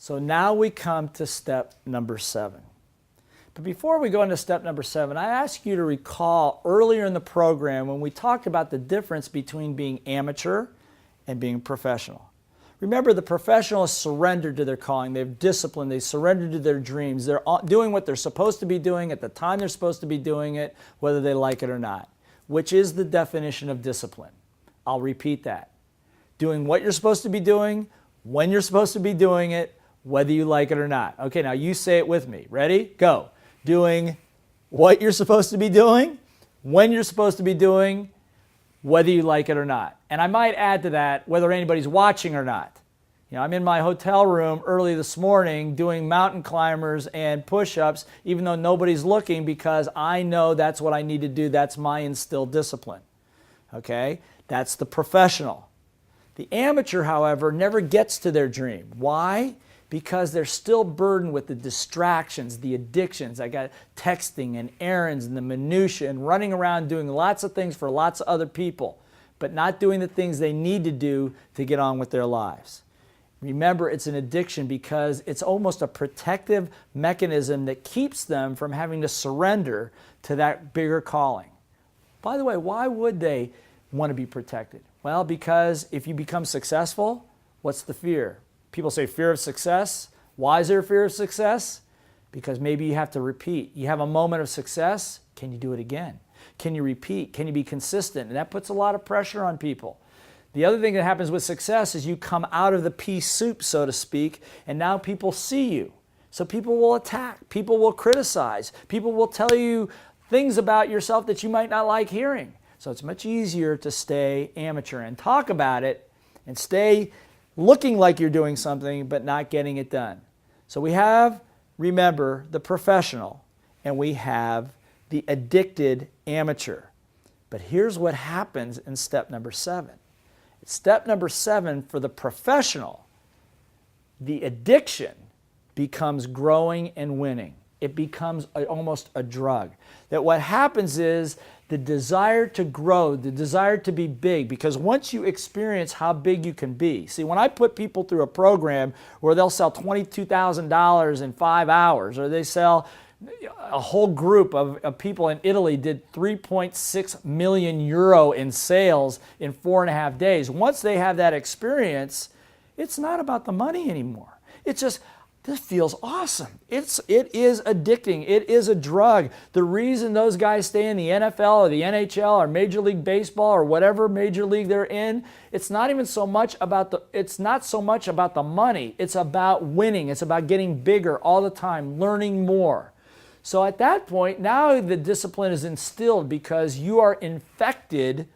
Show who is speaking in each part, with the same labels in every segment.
Speaker 1: So now we come to step number 7. But before we go into step number 7, I ask you to recall earlier in the program when we talked about the difference between being amateur and being professional. Remember, the professional is surrendered to their calling. They've disciplined. They surrendered to their dreams. They're doing what they're supposed to be doing at the time they're supposed to be doing it, whether they like it or not, which is the definition of discipline. I'll repeat that. Doing what you're supposed to be doing, when you're supposed to be doing it, whether you like it or not. Okay, now you say it with me. Ready? Go. Doing what you're supposed to be doing, when you're supposed to be doing, whether you like it or not. And I might add to that, whether anybody's watching or not. You know, I'm in my hotel room early this morning doing mountain climbers and push-ups, even though nobody's looking, because I know that's what I need to do. That's my instilled discipline. Okay? That's the professional. The amateur, however, never gets to their dream. Why? Because they're still burdened with the distractions, the addictions. I got texting and errands and the minutiae and running around doing lots of things for lots of other people, but not doing the things they need to do to get on with their lives. Remember, it's an addiction because it's almost a protective mechanism that keeps them from having to surrender to that bigger calling. By the way, why would they want to be protected? Well, because if you become successful, what's the fear? People say fear of success. Why is there a fear of success? Because maybe you have to repeat. You have a moment of success. Can you do it again? Can you repeat? Can you be consistent? And that puts a lot of pressure on people. The other thing that happens with success is you come out of the pea soup, so to speak, and now people see you. So people will attack. People will criticize. People will tell you things about yourself that you might not like hearing. So it's much easier to stay amateur and talk about it and stay looking like you're doing something but not getting it done. So we have, remember, the professional, and we have the addicted amateur. But here's what happens in step number 7. Step number 7 for the professional, the addiction becomes growing and winning. It becomes almost a drug. That what happens is the desire to grow, the desire to be big, because once you experience how big you can be. See, when I put people through a program where they'll sell $22,000 in 5 hours, or they sell a whole group of people in Italy did 3.6 million euro in sales in 4.5 days. Once they have that experience, it's not about the money anymore. It's just, this feels awesome. It is addicting. It is a drug. The reason those guys stay in the NFL or the NHL or Major League Baseball or whatever major league they're in, it's not so much about the money. It's about winning. It's about getting bigger all the time, learning more. So at that point, now the discipline is instilled because you are infected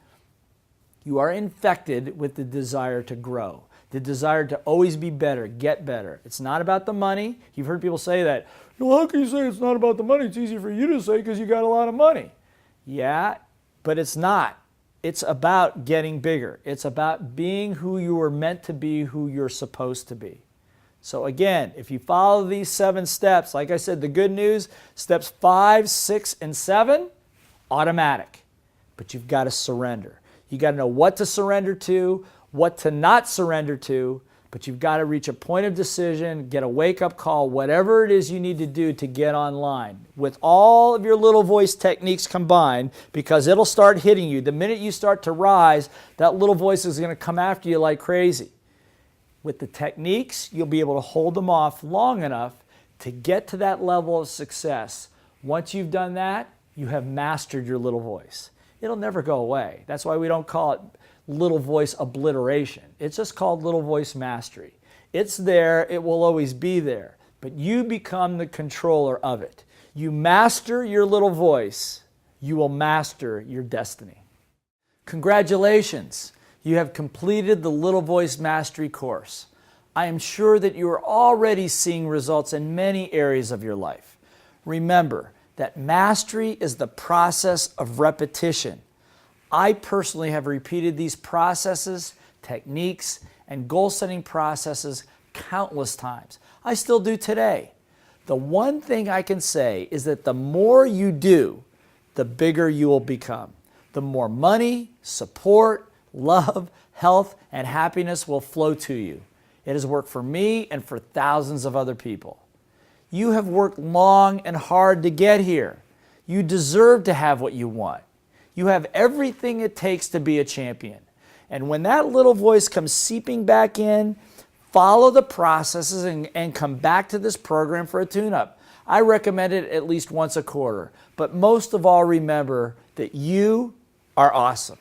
Speaker 1: with the desire to grow. The desire to always be better, get better. It's not about the money. You've heard people say that. Well, how can you say it's not about the money? It's easy for you to say because you got a lot of money. Yeah, but it's not. It's about getting bigger. It's about being who you were meant to be, who you're supposed to be. So again, if you follow these 7 steps, like I said, the good news, steps 5, 6, and 7, automatic. But you've got to surrender. You got to know what to surrender to, what to not surrender to, but you've got to reach a point of decision, get a wake-up call, whatever it is you need to do to get online with all of your little voice techniques combined, because it'll start hitting you. The minute you start to rise, that little voice is going to come after you like crazy. With the techniques, you'll be able to hold them off long enough to get to that level of success. Once you've done that, you have mastered your little voice. It'll never go away. That's why we don't call it little voice obliteration. It's just called little voice mastery. It's there, it will always be there, but you become the controller of it. You master your little voice, you will master your destiny. Congratulations, you have completed the Little Voice Mastery course. I am sure that you are already seeing results in many areas of your life. Remember that mastery is the process of repetition. I personally have repeated these processes, techniques, and goal-setting processes countless times. I still do today. The one thing I can say is that the more you do, the bigger you will become. The more money, support, love, health, and happiness will flow to you. It has worked for me and for thousands of other people. You have worked long and hard to get here. You deserve to have what you want. You have everything it takes to be a champion. And when that little voice comes seeping back in, follow the processes and come back to this program for a tune-up. I recommend it at least once a quarter. But most of all, remember that you are awesome.